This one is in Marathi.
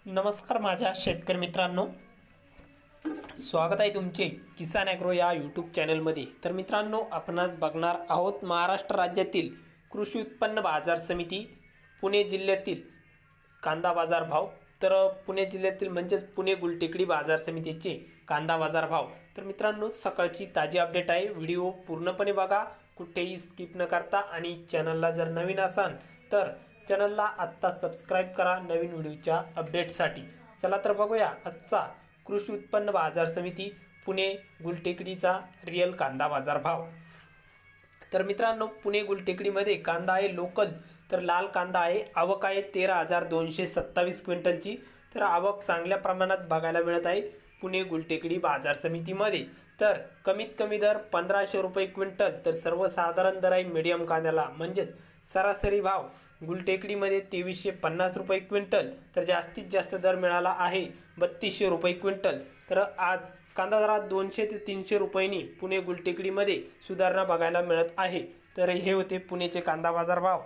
नमस्कार माझ्या शेतकरी मित्रांनो, स्वागत आहे तुमचे किसान ॲग्रो या यूट्यूब चॅनलमध्ये। तर मित्रांनो, आपण आज बघणार आहोत महाराष्ट्र राज्यातील कृषी उत्पन्न बाजार समिती पुणे जिल्ह्यातील कांदा बाजार भाव। तर पुणे जिल्ह्यातील म्हणजेच पुणे गुलटेकडी बाजार समितीचे कांदा बाजार भाव। तर मित्रांनो, सकाळची ताजी अपडेट आहे, व्हिडिओ पूर्णपणे बघा, कुठेही स्किप न करता। आणि चॅनलला जर नवीन असाल तर चॅनलला आत्ता सबस्क्राइब करा नवीन व्हिडिओच्या अपडेटसाठी। चला तर बघूया आजचा कृषी उत्पन्न बाजार समिती पुणे गुलटेकडीचा रिअल कांदा बाजार भाव। तर मित्रांनो, पुणे गुलटेकडीमध्ये कांदा आहे लोकल, तर लाल कांदा आहे, आवक आहे 13,227 क्विंटलची। तर आवक चांगल्या प्रमाणात बघायला मिळत आहे पुणे गुलटेकडी बाजार समितीमध्ये। तर कमीत कमी दर 1500 रुपये क्विंटल, तर सर्वसाधारण दर आहे मीडियम कांद्याला म्हणजेच सरासरी भाव गुलटेकडीमध्ये 2350 रुपये क्विंटल, तर जास्तीत जास्त दर मिळाला आहे 3200 रुपये क्विंटल। तर आज कांदा दरात 200 ते 300 रुपयांनी पुणे गुलटेकडीमध्ये सुधारणा बघायला मिळत आहे। तर हे होते पुणेचे कांदा बाजार भाव।